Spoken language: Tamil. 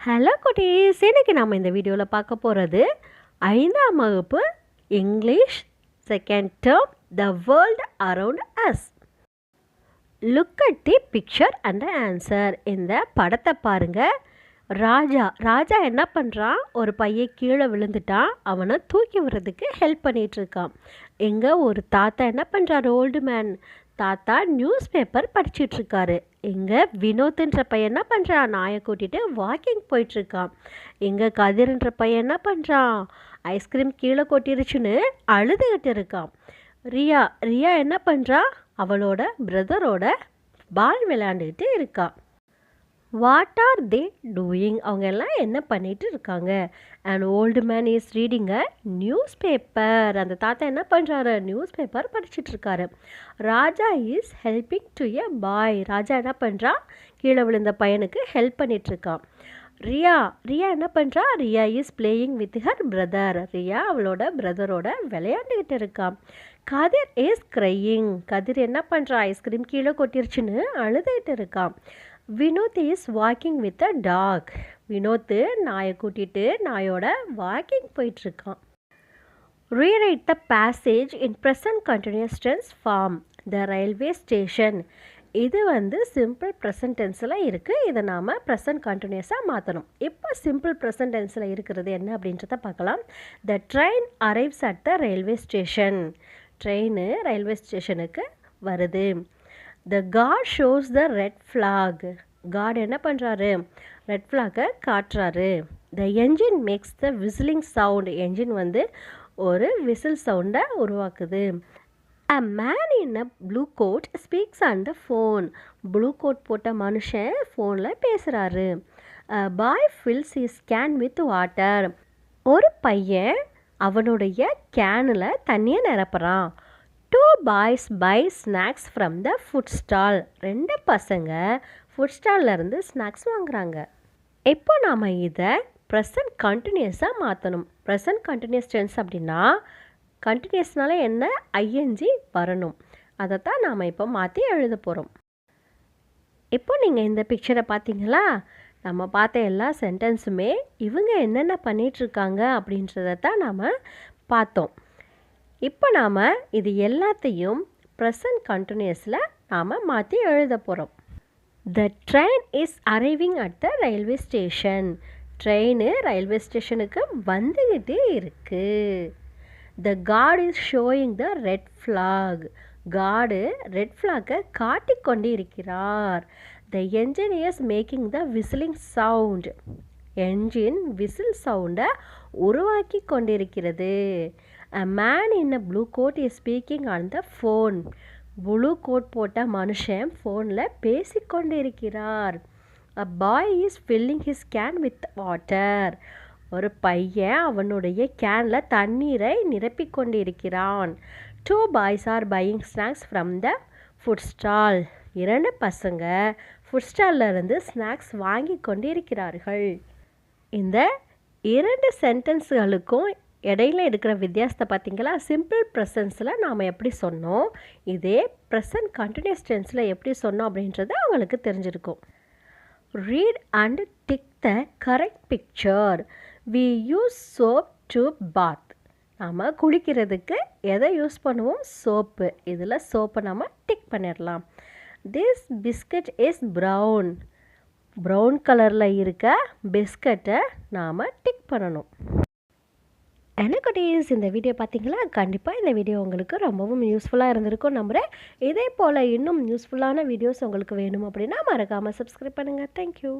ஹலோ குட்டீஸ், இன்னைக்கு நம்ம இந்த வீடியோவில் பார்க்க போகிறது 5ஆம் வகுப்பு English second term the world around us. Look at the picture and answer. இந்த படத்தை பாருங்க. ராஜா என்ன பண்ணுறான், ஒரு பையன் கீழே விழுந்துட்டான், அவனை தூக்கி விடுறதுக்கு ஹெல்ப் பண்ணிகிட்ருக்கான். இங்கே ஒரு தாத்தா என்ன பண்ணுறாரு, ஓல்டு மேன் தாத்தா நியூஸ் பேப்பர் படிச்சிட்ருக்காரு. இங்கே வினோத்ன்ற பையன் என்ன பண்ணுறான், நாயை கூட்டிகிட்டு வாக்கிங் போயிட்டுருக்கான். இங்கே கதிர்ன்ற பையன் என்ன பண்ணுறான், ஐஸ்கிரீம் கீழே கொட்டிருச்சுன்னு அழுதுகிட்டு இருக்கான். ரியா என்ன பண்ணுறா, அவளோட பிரதரோட பால் விளையாண்டுக்கிட்டு இருக்கா. வாட் ஆர் தே டூயிங், அவங்க எல்லாம் என்ன பண்ணிட்டு இருக்காங்க. And old man is reading a news paper. அந்த தாத்தா என்ன பண்ணுறாரு, நியூஸ் பேப்பர் படிச்சுட்டு இருக்காரு. ராஜா இஸ் ஹெல்பிங் டு எ பாய். ராஜா என்ன பண்ணுறா, கீழே விழுந்த பையனுக்கு ஹெல்ப் பண்ணிகிட்ருக்கான். ரியா என்ன பண்ணுறா, Riya is playing with her brother. Riya அவளோட பிரதரோட விளையாண்டுக்கிட்டு இருக்கான். கதிர் இஸ் க்ரையிங். கதிர் என்ன பண்ணுறா, ஐஸ்கிரீம் கீழே கொட்டிருச்சுன்னு அழுதுகிட்டு இருக்கான். Vinod is walking with a dog. Vinod நாயை கூட்டிகிட்டு நாயோட வாக்கிங் போயிட்டுருக்கான். Rewrite the passage in present continuous tense form. The railway station. இது சிம்பிள் ப்ரெசன்ட் டென்ஸில் இருக்குது. இதை நாம் ப்ரெசன்ட் கண்டினியூஸாக மாற்றணும். இப்போ சிம்பிள் ப்ரெசன்ட் டென்ஸில் இருக்கிறது என்ன அப்படின்றத பார்க்கலாம். The train arrives at the railway station. Train railway ஸ்டேஷனுக்கு வருது. The guard shows the red flag. Guard என்ன பண்ணுறாரு, ரெட் ஃப்ளாகை காட்டுறாரு. The engine makes the whistling sound. Engine ஒரு விசில் சவுண்டை உருவாக்குது. A man in a blue coat speaks on the phone. Blue coat போட்ட மனுஷன் ஃபோனில் பேசுகிறாரு. A boy fills his can with water. ஒரு பையன் அவனுடைய கேனில் தண்ணியை நிரப்புறான். Two boys buy snacks from the food stall. 2 பசங்க ஃபுட் ஸ்டால்லேருந்து ஸ்நாக்ஸ் வாங்குறாங்க. இப்போ நாம் இதை ப்ரெசன்ட் கண்டினியூஸாக மாற்றணும். ப்ரெசன்ட் கண்டினியூஸ் டென்ஸ் அப்படின்னா கண்டினியூஸ்னால என்ன, ஐஎன்ஜி வரணும். அதைத்தான் நாம் இப்போ மாற்றி எழுத போகிறோம். இப்போ நீங்கள் இந்த பிக்சரை பார்த்தீங்களா, நம்ம பார்த்த எல்லா சென்டென்ஸுமே இவங்க என்னென்ன பண்ணிகிட்ருக்காங்க அப்படின்றதான் நாம் பார்த்தோம். இப்போ நாம் இது எல்லாத்தையும் ப்ரெசன்ட் கண்டினியூஸில் நாம் மாற்றி எழுத போகிறோம். The train is arriving at the railway station. Train railway ஸ்டேஷனுக்கு வந்துக்கிட்டே இருக்குது. The guard is showing the red flag. Guard red ஃப்ளாகை காட்டிக்கொண்டு இருக்கிறார். The engine is making the whistling sound. Engine whistle சவுண்டை உருவாக்கி கொண்டிருக்கிறது. A man in a blue coat is speaking on the phone. Blue coat போட்ட மனுஷன் ஃபோனில் பேசிக்கொண்டு இருக்கிறார். A boy is filling his can with water. ஒரு பையன் அவனுடைய கேனில் தண்ணீரை நிரப்பிக்கொண்டு இருக்கிறான். 2 boys are buying snacks from the food stall. 2 பசங்க ஃபுட் ஸ்டால்லேருந்து ஸ்நாக்ஸ் வாங்கி கொண்டு இருக்கிறார்கள். இந்த 2 சென்டென்ஸுகளுக்கும் இடையில இருக்கிற வித்தியாசத்தை பார்த்தீங்களா. சிம்பிள் ப்ரெசன்ஸில் நாம் எப்படி சொன்னோம், இதே ப்ரெசன்ட் கண்டினியூஸ் டென்ஸில் எப்படி சொன்னோம் அப்படின்றது அவங்களுக்கு தெரிஞ்சிருக்கும். Read and tick the correct picture. We use soap to bath. நாம் குளிக்கிறதுக்கு எதை யூஸ் பண்ணுவோம், சோப்பு. இதில் சோப்பை நம்ம டிக் பண்ணிடலாம். This biscuit is brown. Brown கலரில் இருக்க பிஸ்கட்டை நாம் டிக் பண்ணணும். எனக்குட்டீஸ், இந்த வீடியோ பார்த்தீங்களா, கண்டிப்பாக இந்த வீடியோ உங்களுக்கு ரொம்பவும் யூஸ்ஃபுல்லாக இருந்திருக்கும் நம்புகிறேன். இதே போல் இன்னும் யூஸ்ஃபுல்லான வீடியோஸ் உங்களுக்கு வேணும் அப்படின்னா மறக்காமல் சப்ஸ்கிரைப் பண்ணுங்கள். தேங்க்யூ.